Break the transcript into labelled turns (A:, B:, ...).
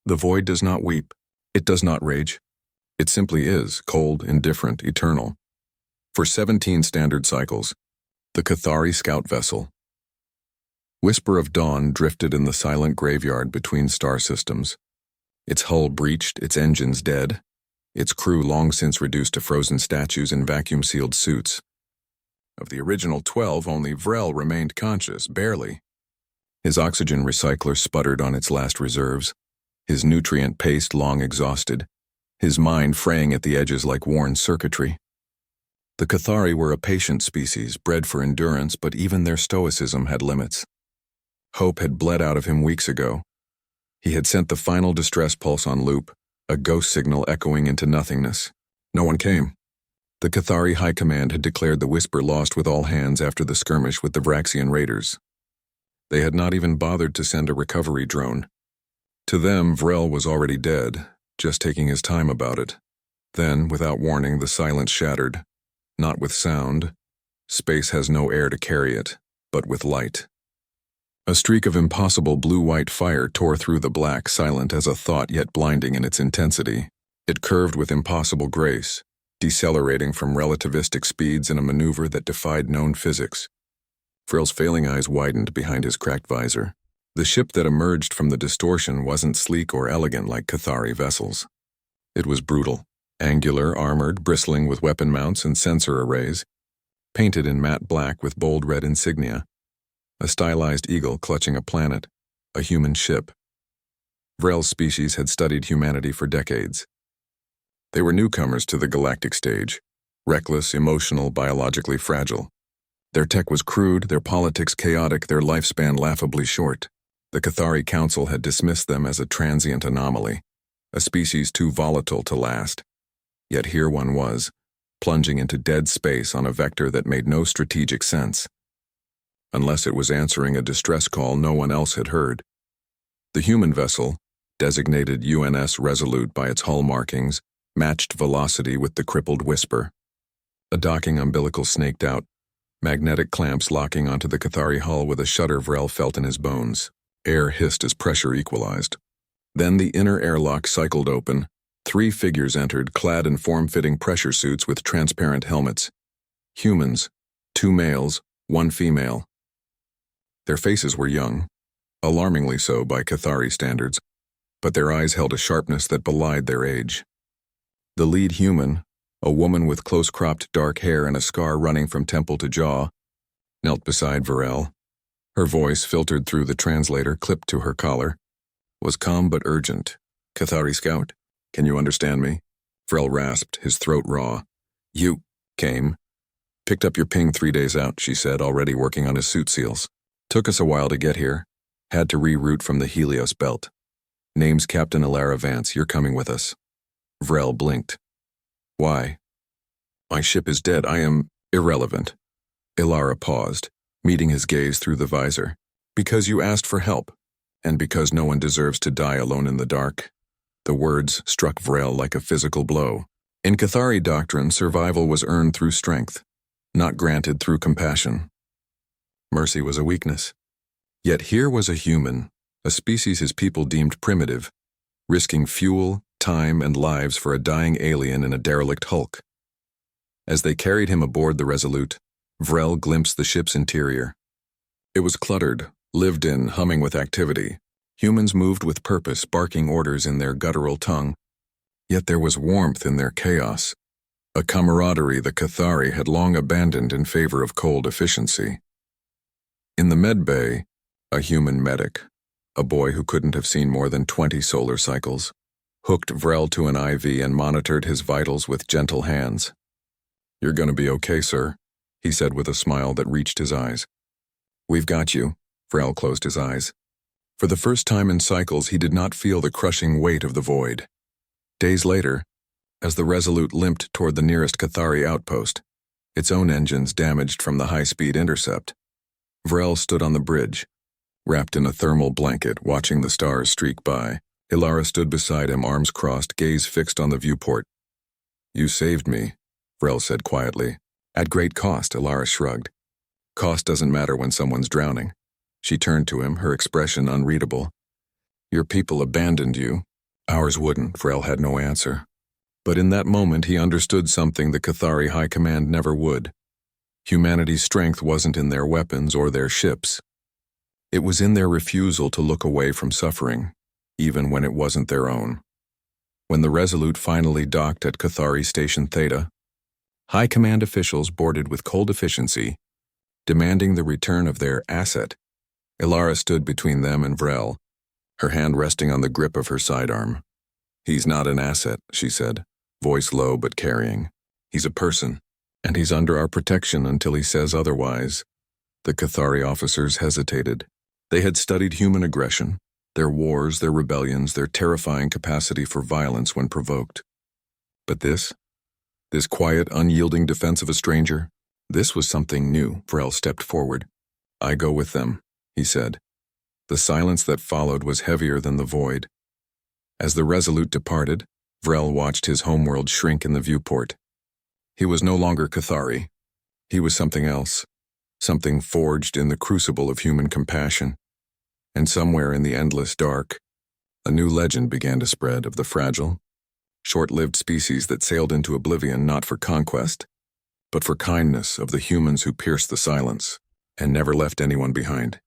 A: The void does not weep. It does not rage. It simply is, cold, indifferent, eternal. For 17 standard cycles, the Cathari scout vessel. Whisper of dawn drifted in the silent graveyard between star systems. Its hull breached, its engines dead, its crew long since reduced to frozen statues in vacuum-sealed suits. Of the original 12, only Vrel remained conscious, barely. His oxygen recycler sputtered on its last reserves, his nutrient paste long exhausted, his mind fraying at the edges like worn circuitry. The Cathari were a patient species, bred for endurance, but even their stoicism had limits. Hope had bled out of him weeks ago. He had sent the final distress pulse on loop, a ghost signal echoing into nothingness. No one came. The Cathari High Command had declared the Whisper lost with all hands after the skirmish with the Vraxian raiders. They had not even bothered to send a recovery drone. To them, Vrel was already dead, just taking his time about it. Then, without warning, the silence shattered. Not with sound. Space has no air to carry it, but with light. A streak of impossible blue-white fire tore through the black, silent as a thought yet blinding in its intensity. It curved with impossible grace, decelerating from relativistic speeds in a maneuver that defied known physics. Vrel's failing eyes widened behind his cracked visor. The ship that emerged from the distortion wasn't sleek or elegant like Cathari vessels. It was brutal, angular, armored, bristling with weapon mounts and sensor arrays, painted in matte black with bold red insignia. A stylized eagle clutching a planet, a human ship. Vrel's species had studied humanity for decades. They were newcomers to the galactic stage, reckless, emotional, biologically fragile. Their tech was crude, their politics chaotic, their lifespan laughably short. The Cathari Council had dismissed them as a transient anomaly, a species too volatile to last. Yet here one was, plunging into dead space on a vector that made no strategic sense. Unless it was answering a distress call no one else had heard. The human vessel, designated UNS Resolute by its hull markings, matched velocity with the crippled Whisper. A docking umbilical snaked out, magnetic clamps locking onto the Cathari hull with a shudder Vrel felt in his bones. Air hissed as pressure equalized. Then the inner airlock cycled open. 3 figures entered, clad in form-fitting pressure suits with transparent helmets. Humans, 2 males, 1 female. Their faces were young, alarmingly so by Cathari standards, but their eyes held a sharpness that belied their age. The lead human, a woman with close-cropped dark hair and a scar running from temple to jaw, knelt beside Vrel. Her voice, filtered through the translator clipped to her collar, was calm but urgent. "Cathari Scout, can you understand me?" Vrel rasped, his throat raw. "You came. Picked up your ping 3 days out," she said, already working on his suit seals. "Took us a while to get here. Had to reroute from the Helios belt. Name's Captain Ilara Vance. You're coming with us." Vrel blinked. "Why?" "My ship is dead. I am irrelevant." Ilara paused, meeting his gaze through the visor. "Because you asked for help, and because no one deserves to die alone in the dark." The words struck Vrel like a physical blow. In Cathari doctrine, survival was earned through strength, not granted through compassion. Mercy was a weakness. Yet here was a human, a species his people deemed primitive, risking fuel, time, and lives for a dying alien in a derelict hulk. As they carried him aboard the Resolute, Vrel glimpsed the ship's interior. It was cluttered, lived in, humming with activity. Humans moved with purpose, barking orders in their guttural tongue. Yet there was warmth in their chaos, a camaraderie the Cathari had long abandoned in favor of cold efficiency. In the med bay, a human medic, a boy who couldn't have seen more than 20 solar cycles, hooked Vrel to an IV and monitored his vitals with gentle hands. "You're gonna be okay, sir," he said with a smile that reached his eyes. "We've got you." Vrel closed his eyes. For the first time in cycles, he did not feel the crushing weight of the void. Days later, as the Resolute limped toward the nearest Cathari outpost, its own engines damaged from the high-speed intercept, Vrel stood on the bridge, wrapped in a thermal blanket, watching the stars streak by. Ilara stood beside him, arms crossed, gaze fixed on the viewport. "You saved me," Vrel said quietly. "At great cost," Ilara shrugged. "Cost doesn't matter when someone's drowning." She turned to him, her expression unreadable. "Your people abandoned you. Ours wouldn't, Vrel had no answer. But in that moment he understood something the Cathari High Command never would. Humanity's strength wasn't in their weapons or their ships. It was in their refusal to look away from suffering, even when it wasn't their own. When the Resolute finally docked at Cathari Station Theta, High Command officials boarded with cold efficiency, demanding the return of their asset. Ilara stood between them and Vrel, her hand resting on the grip of her sidearm. "He's not an asset," she said, voice low but carrying. "He's a person, and he's under our protection until he says otherwise." The Cathari officers hesitated. They had studied human aggression, their wars, their rebellions, their terrifying capacity for violence when provoked. But this quiet, unyielding defense of a stranger, this was something new. Vrel stepped forward. "I go with them," he said. The silence that followed was heavier than the void. As the Resolute departed, Vrel watched his homeworld shrink in the viewport. He was no longer Cathari. He was something else, something forged in the crucible of human compassion. And somewhere in the endless dark, a new legend began to spread of the fragile, short-lived species that sailed into oblivion not for conquest, but for kindness, of the humans who pierced the silence and never left anyone behind.